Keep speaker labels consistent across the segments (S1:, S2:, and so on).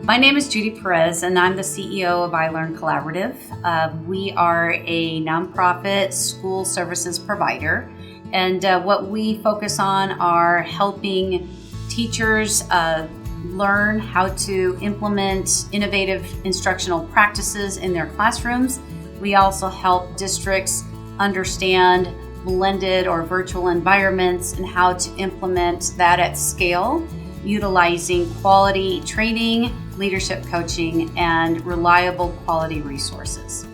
S1: My name is Judy Perez, and I'm the CEO of iLearn Collaborative. We are a nonprofit school services provider, and what we focus on are helping teachers learn how to implement innovative instructional practices in their classrooms. We also help districts understand blended or virtual environments and how to implement that at scale, utilizing quality training, leadership coaching, and reliable quality resources.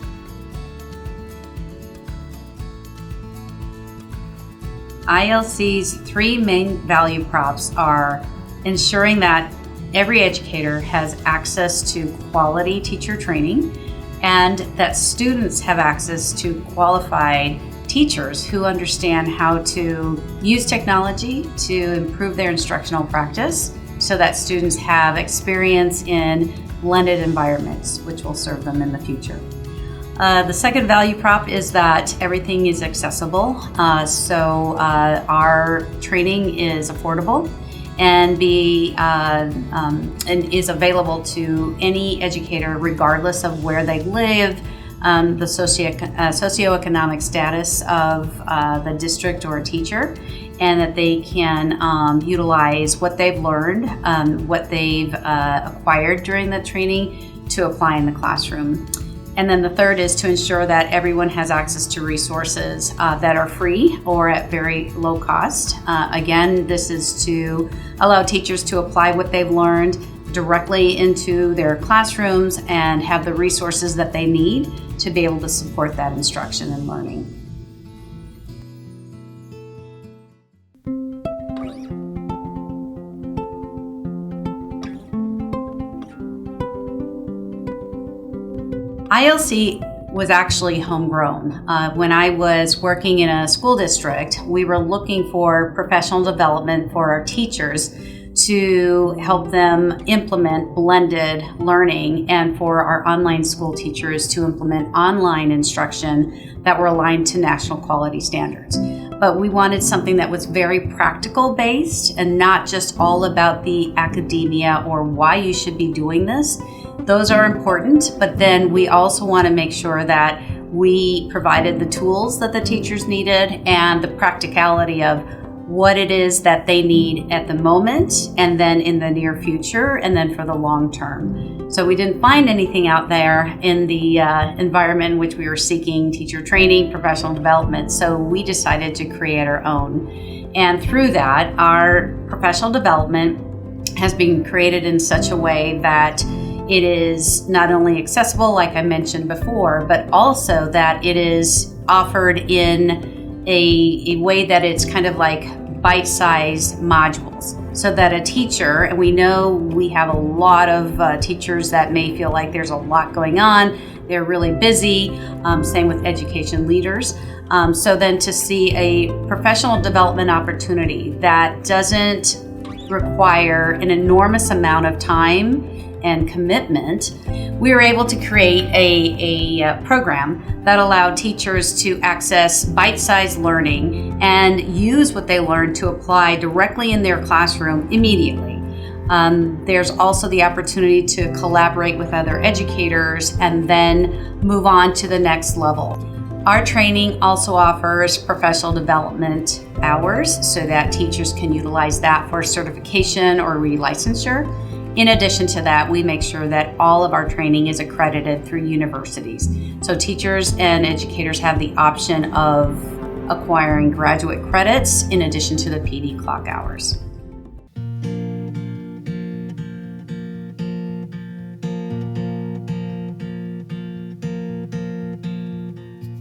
S1: ILC's three main value props are ensuring that every educator has access to quality teacher training and that students have access to qualified teachers who understand how to use technology to improve their instructional practice so that students have experience in blended environments, which will serve them in the future. The second value prop is that everything is accessible. So our training is affordable and is available to any educator regardless of where they live, the socioeconomic status of the district or a teacher, and that they can utilize what they've learned, what they've acquired during the training to apply in the classroom. And then the third is to ensure that everyone has access to resources that are free or at very low cost. Again, this is to allow teachers to apply what they've learned directly into their classrooms and have the resources that they need to be able to support that instruction and learning. ILC was actually homegrown. When I was working in a school district, we were looking for professional development for our teachers to help them implement blended learning and for our online school teachers to implement online instruction that were aligned to national quality standards. But we wanted something that was very practical based and not just all about the academia or why you should be doing this. Those are important, but then we also want to make sure that we provided the tools that the teachers needed and the practicality of what it is that they need at the moment and then in the near future and then for the long term. So we didn't find anything out there in the environment in which we were seeking teacher training, professional development, so we decided to create our own. And through that, our professional development has been created in such a way that it is not only accessible, like I mentioned before, but also that it is offered in a way that it's kind of like bite-sized modules, so that a teacher, and we know we have a lot of teachers that may feel like there's a lot going on, they're really busy, same with education leaders. So then to see a professional development opportunity that doesn't require an enormous amount of time and commitment, we were able to create a program that allowed teachers to access bite-sized learning and use what they learned to apply directly in their classroom immediately. There's also the opportunity to collaborate with other educators and then move on to the next level. Our training also offers professional development hours so that teachers can utilize that for certification or relicensure. In addition to that, we make sure that all of our training is accredited through universities. So teachers and educators have the option of acquiring graduate credits in addition to the PD clock hours.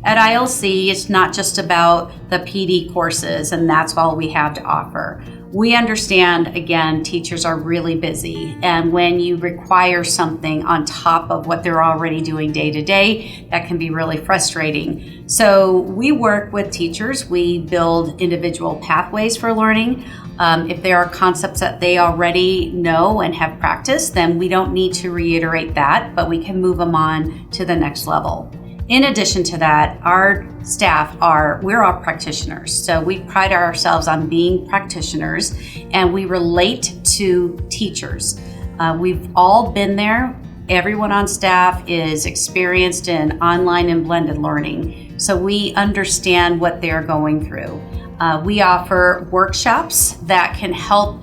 S1: At ILC, it's not just about the PD courses and that's all we have to offer. We understand, again, teachers are really busy, and when you require something on top of what they're already doing day to day, that can be really frustrating. So we work with teachers. We build individual pathways for learning. If there are concepts that they already know and have practiced, then we don't need to reiterate that, but we can move them on to the next level. In addition to that, our staff we're all practitioners. So we pride ourselves on being practitioners, and we relate to teachers. We've all been there. Everyone on staff is experienced in online and blended learning, so we understand what they're going through. We offer workshops that can help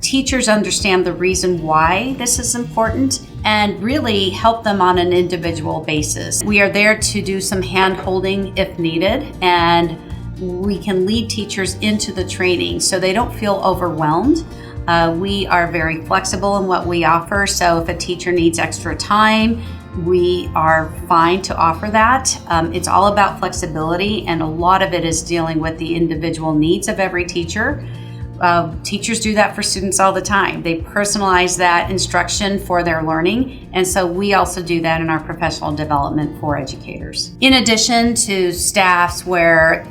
S1: teachers understand the reason why this is important and really help them on an individual basis. We are there to do some hand-holding if needed, and we can lead teachers into the training so they don't feel overwhelmed. We are very flexible in what we offer, so if a teacher needs extra time, we are fine to offer that. It's all about flexibility, and a lot of it is dealing with the individual needs of every teacher. Teachers do that for students all the time. They personalize that instruction for their learning, and so we also do that in our professional development for educators. In addition to staffs where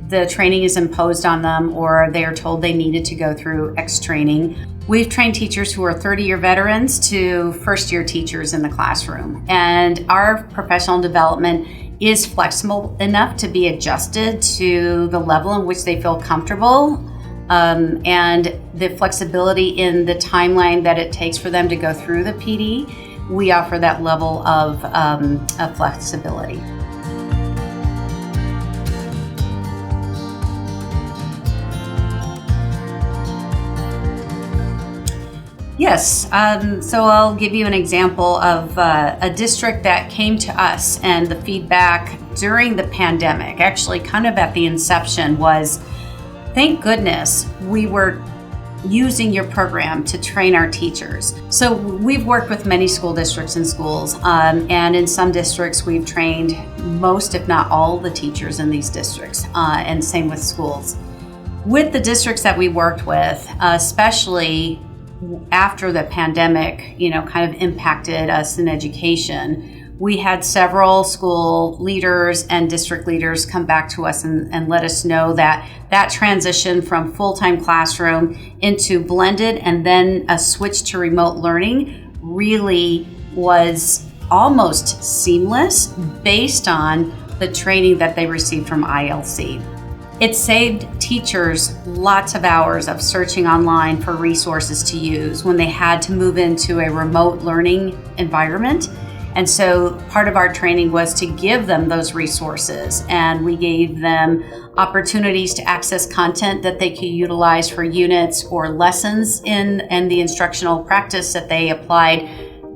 S1: the training is imposed on them or they are told they needed to go through X training, we've trained teachers who are 30-year veterans to first-year teachers in the classroom. And our professional development is flexible enough to be adjusted to the level in which they feel comfortable, and the flexibility in the timeline that it takes for them to go through the PD. We offer that level of flexibility. Yes, so I'll give you an example of a district that came to us, and the feedback during the pandemic, actually kind of at the inception, was, thank goodness we were using your program to train our teachers. So we've worked with many school districts and schools, and in some districts we've trained most, if not all, the teachers in these districts, and same with schools. With the districts that we worked with, especially after the pandemic, kind of impacted us in education, we had several school leaders and district leaders come back to us and let us know that that transition from full-time classroom into blended and then a switch to remote learning really was almost seamless based on the training that they received from ILC. It saved teachers lots of hours of searching online for resources to use when they had to move into a remote learning environment. And so part of our training was to give them those resources, and we gave them opportunities to access content that they could utilize for units or lessons in the instructional practice that they applied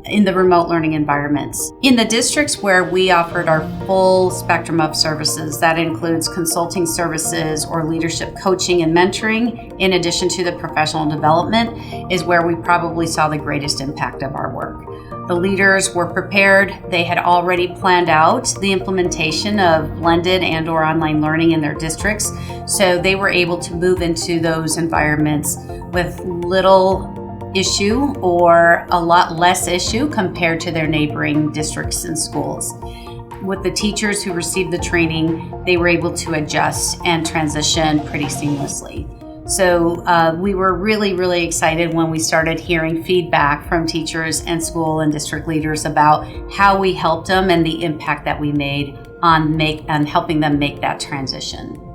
S1: in the remote learning environments. In the districts where we offered our full spectrum of services, that includes consulting services or leadership coaching and mentoring, in addition to the professional development, is where we probably saw the greatest impact of our work. The leaders were prepared. They had already planned out the implementation of blended and/or online learning in their districts, so they were able to move into those environments with little issue or a lot less issue compared to their neighboring districts and schools. With the teachers who received the training, they were able to adjust and transition pretty seamlessly. So we were really, really excited when we started hearing feedback from teachers and school and district leaders about how we helped them and the impact that we made on helping them make that transition.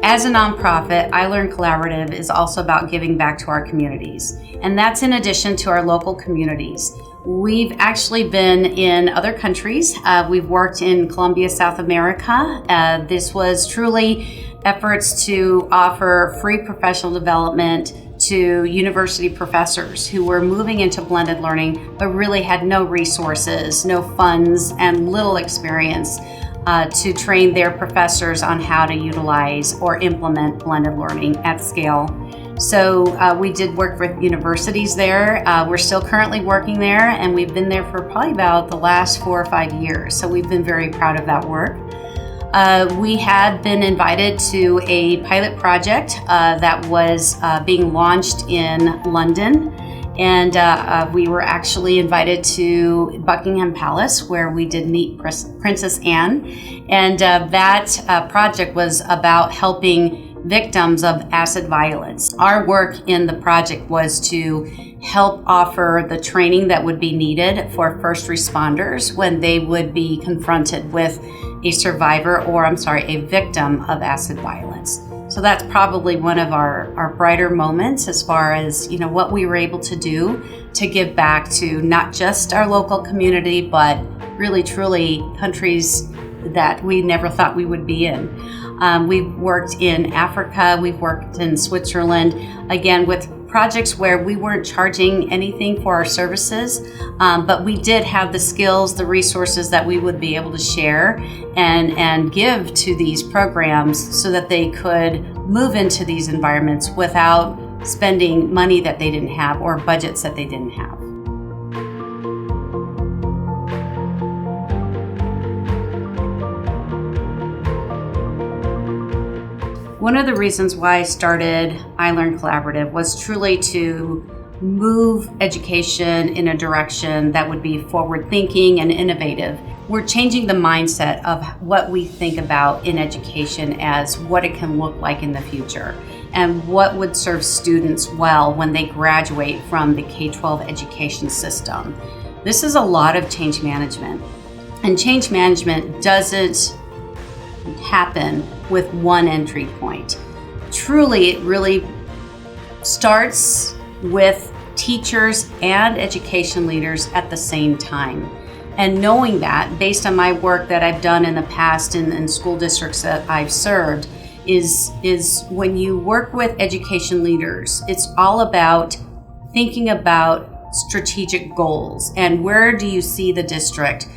S1: As a nonprofit, iLearn Collaborative is also about giving back to our communities, and that's in addition to our local communities. We've actually been in other countries. We've worked in Colombia, South America. This was truly efforts to offer free professional development to university professors who were moving into blended learning but really had no resources, no funds, and little experience to train their professors on how to utilize or implement blended learning at scale. So we did work with universities there. We're still currently working there, and we've been there for probably about the last 4 or 5 years. So we've been very proud of that work. We had been invited to a pilot project that was being launched in London. And we were actually invited to Buckingham Palace, where we did meet Princess Anne. And that project was about helping victims of acid violence. Our work in the project was to help offer the training that would be needed for first responders when they would be confronted with a survivor, or a victim of acid violence. So that's probably one of our brighter moments as far as, what we were able to do to give back to not just our local community, but really truly countries that we never thought we would be in. We've worked in Africa, we've worked in Switzerland, again with projects where we weren't charging anything for our services, but we did have the skills, the resources that we would be able to share and give to these programs so that they could move into these environments without spending money that they didn't have or budgets that they didn't have. One of the reasons why I started iLearn Collaborative was truly to move education in a direction that would be forward-thinking and innovative. We're changing the mindset of what we think about in education as what it can look like in the future and what would serve students well when they graduate from the K-12 education system. This is a lot of change management, and change management doesn't happen with one entry point. Truly, it really starts with teachers and education leaders at the same time. And knowing that, based on my work that I've done in the past in school districts that I've served, is when you work with education leaders, it's all about thinking about strategic goals and where do you see the district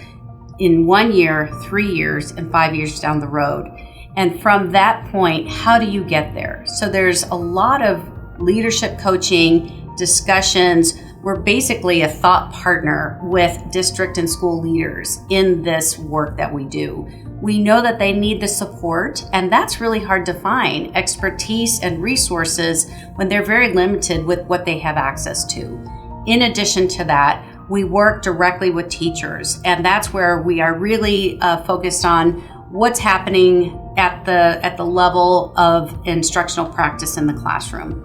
S1: in 1 year, 3 years, and 5 years down the road. And from that point, how do you get there? So there's a lot of leadership coaching, discussions. We're basically a thought partner with district and school leaders in this work that we do. We know that they need the support, and that's really hard to find, expertise and resources when they're very limited with what they have access to. In addition to that, we work directly with teachers, and that's where we are really focused on what's happening at the level of instructional practice in the classroom.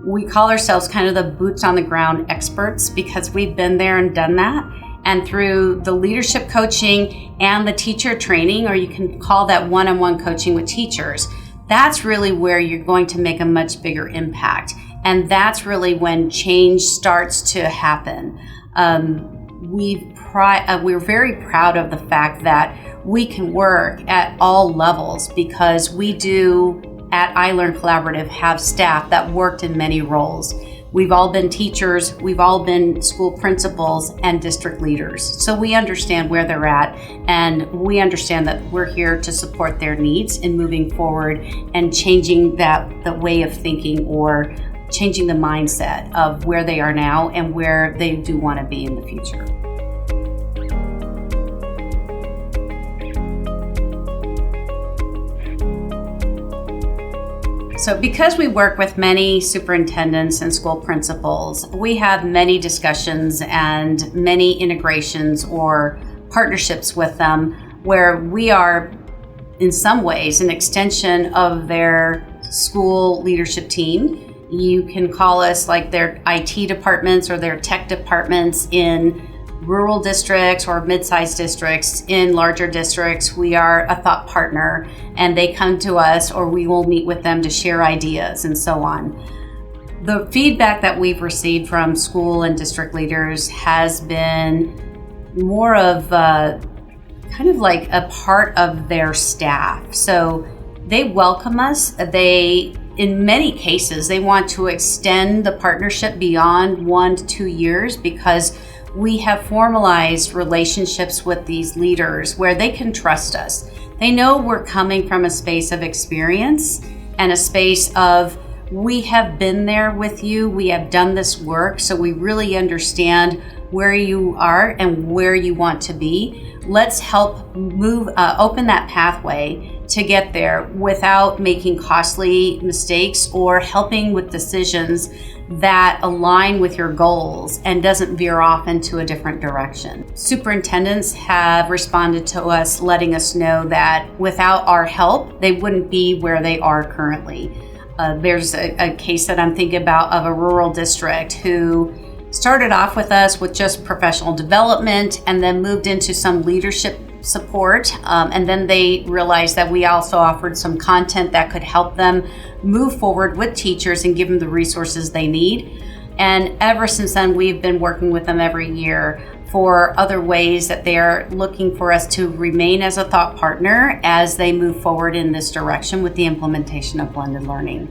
S1: We call ourselves kind of the boots on the ground experts because we've been there and done that. And through the leadership coaching and the teacher training, or you can call that one-on-one coaching with teachers, that's really where you're going to make a much bigger impact. And that's really when change starts to happen. We're very proud of the fact that we can work at all levels because we do at iLearn Collaborative have staff that worked in many roles. We've all been teachers, we've all been school principals and district leaders. So we understand where they're at, and we understand that we're here to support their needs in moving forward and changing the way of thinking or changing the mindset of where they are now and where they do want to be in the future. So because we work with many superintendents and school principals, we have many discussions and many integrations or partnerships with them where we are in some ways an extension of their school leadership team. You can call us like their IT departments or their tech departments in rural districts or mid-sized districts. In larger districts, we are a thought partner and they come to us or we will meet with them to share ideas and so on. The feedback that we've received from school and district leaders has been more of kind of like a part of their staff. So they welcome us. In many cases, they want to extend the partnership beyond 1 to 2 years because we have formalized relationships with these leaders where they can trust us. They know we're coming from a space of experience and a space of we have been there with you, we have done this work, so we really understand where you are and where you want to be. Let's help open that pathway to get there without making costly mistakes or helping with decisions that align with your goals and doesn't veer off into a different direction. Superintendents have responded to us letting us know that without our help, they wouldn't be where they are currently. There's a case that I'm thinking about of a rural district who started off with us with just professional development and then moved into some leadership support, and then they realized that we also offered some content that could help them move forward with teachers and give them the resources they need. And ever since then, we've been working with them every year for other ways that they're looking for us to remain as a thought partner as they move forward in this direction with the implementation of blended learning.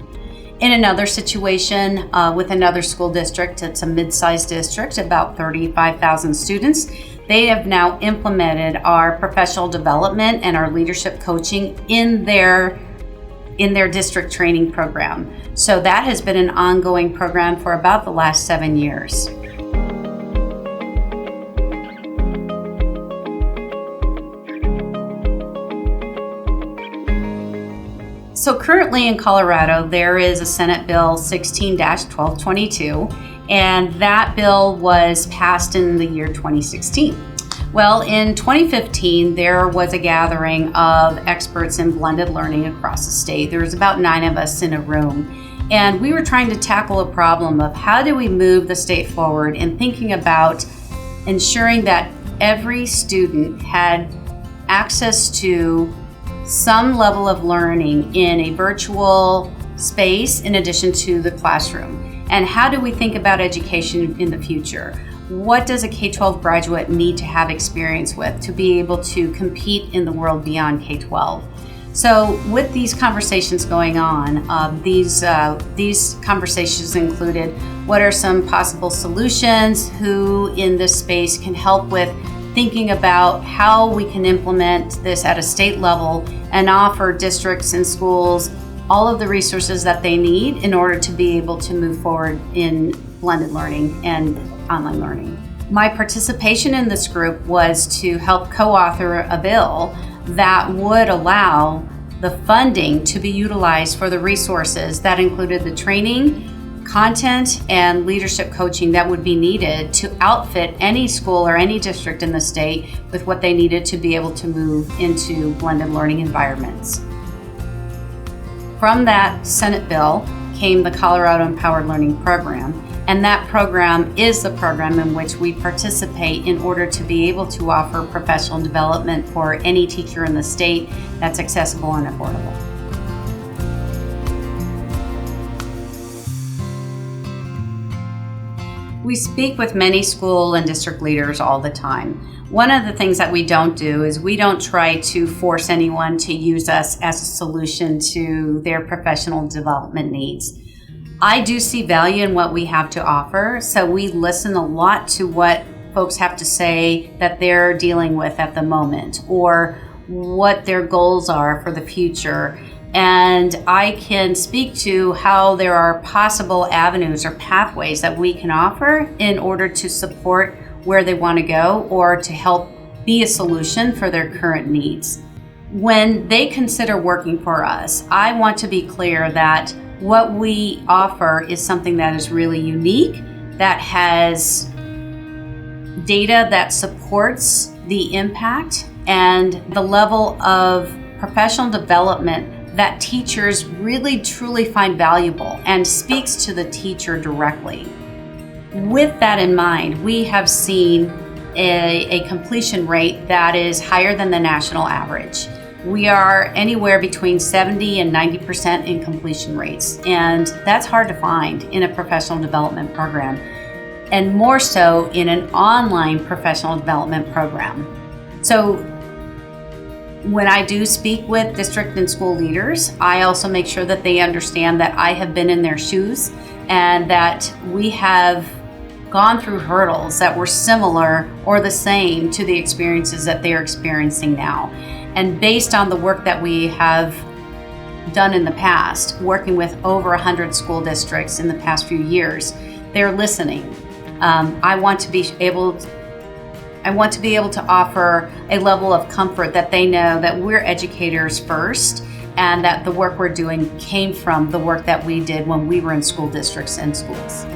S1: In another situation with another school district, it's a mid-sized district, about 35,000 students. They have now implemented our professional development and our leadership coaching in their district training program. So that has been an ongoing program for about the last 7 years. So currently in Colorado, there is a Senate Bill 16-1222, and that bill was passed in the year 2016. Well, in 2015, there was a gathering of experts in blended learning across the state. There was about 9 of us in a room, and we were trying to tackle a problem of how do we move the state forward in thinking about ensuring that every student had access to some level of learning in a virtual space in addition to the classroom. And how do we think about education in the future? What does a K-12 graduate need to have experience with to be able to compete in the world beyond K-12? So with these conversations going on, these conversations included what are some possible solutions, who in this space can help with thinking about how we can implement this at a state level and offer districts and schools all of the resources that they need in order to be able to move forward in blended learning and online learning. My participation in this group was to help co-author a bill that would allow the funding to be utilized for the resources that included the training, content, and leadership coaching that would be needed to outfit any school or any district in the state with what they needed to be able to move into blended learning environments. From that Senate bill came the Colorado Empowered Learning Program, and that program is the program in which we participate in order to be able to offer professional development for any teacher in the state that's accessible and affordable. We speak with many school and district leaders all the time. One of the things that we don't do is we don't try to force anyone to use us as a solution to their professional development needs. I do see value in what we have to offer, so we listen a lot to what folks have to say that they're dealing with at the moment or what their goals are for the future. And I can speak to how there are possible avenues or pathways that we can offer in order to support where they want to go or to help be a solution for their current needs. When they consider working for us, I want to be clear that what we offer is something that is really unique, that has data that supports the impact and the level of professional development that teachers really truly find valuable and speaks to the teacher directly. With that in mind, we have seen a completion rate that is higher than the national average. We are anywhere between 70 and 90% in completion rates, and that's hard to find in a professional development program, and more so in an online professional development program. So when I do speak with district and school leaders, I also make sure that they understand that I have been in their shoes and that we have gone through hurdles that were similar or the same to the experiences that they're experiencing now. And based on the work that we have done in the past, working with over 100 school districts in the past few years, they're listening. I want to be able to offer a level of comfort that they know that we're educators first and that the work we're doing came from the work that we did when we were in school districts and schools.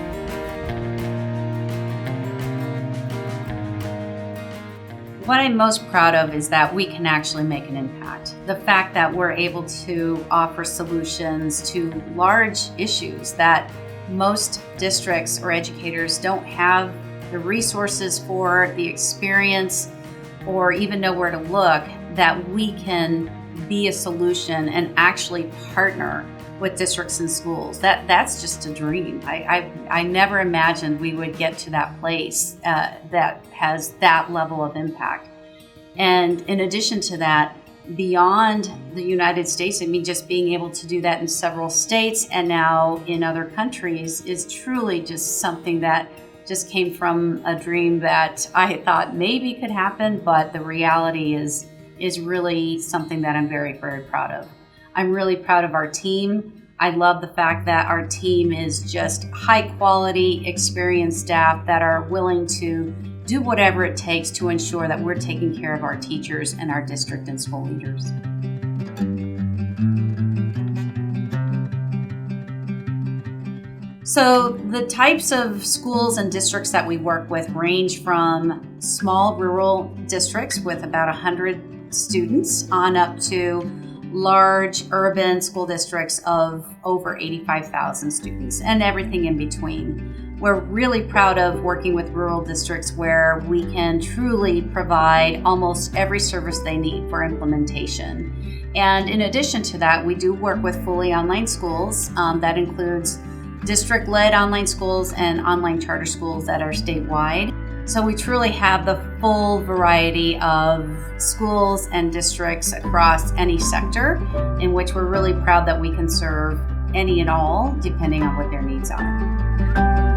S1: What I'm most proud of is that we can actually make an impact. The fact that we're able to offer solutions to large issues that most districts or educators don't have the resources for, the experience, or even know where to look, that we can be a solution and actually partner with districts and schools. That's just a dream. I never imagined we would get to that place that has that level of impact. And in addition to that, beyond the United States, I mean, just being able to do that in several states and now in other countries is truly just something that just came from a dream that I thought maybe could happen, but the reality is really something that I'm very, very proud of. I'm really proud of our team. I love the fact that our team is just high quality, experienced staff that are willing to do whatever it takes to ensure that we're taking care of our teachers and our district and school leaders. So the types of schools and districts that we work with range from small rural districts with about 100 students on up to large urban school districts of over 85,000 students and everything in between. We're really proud of working with rural districts where we can truly provide almost every service they need for implementation. And in addition to that, we do work with fully online schools. That includes district-led online schools and online charter schools that are statewide. So we truly have the full variety of schools and districts across any sector, in which we're really proud that we can serve any and all, depending on what their needs are.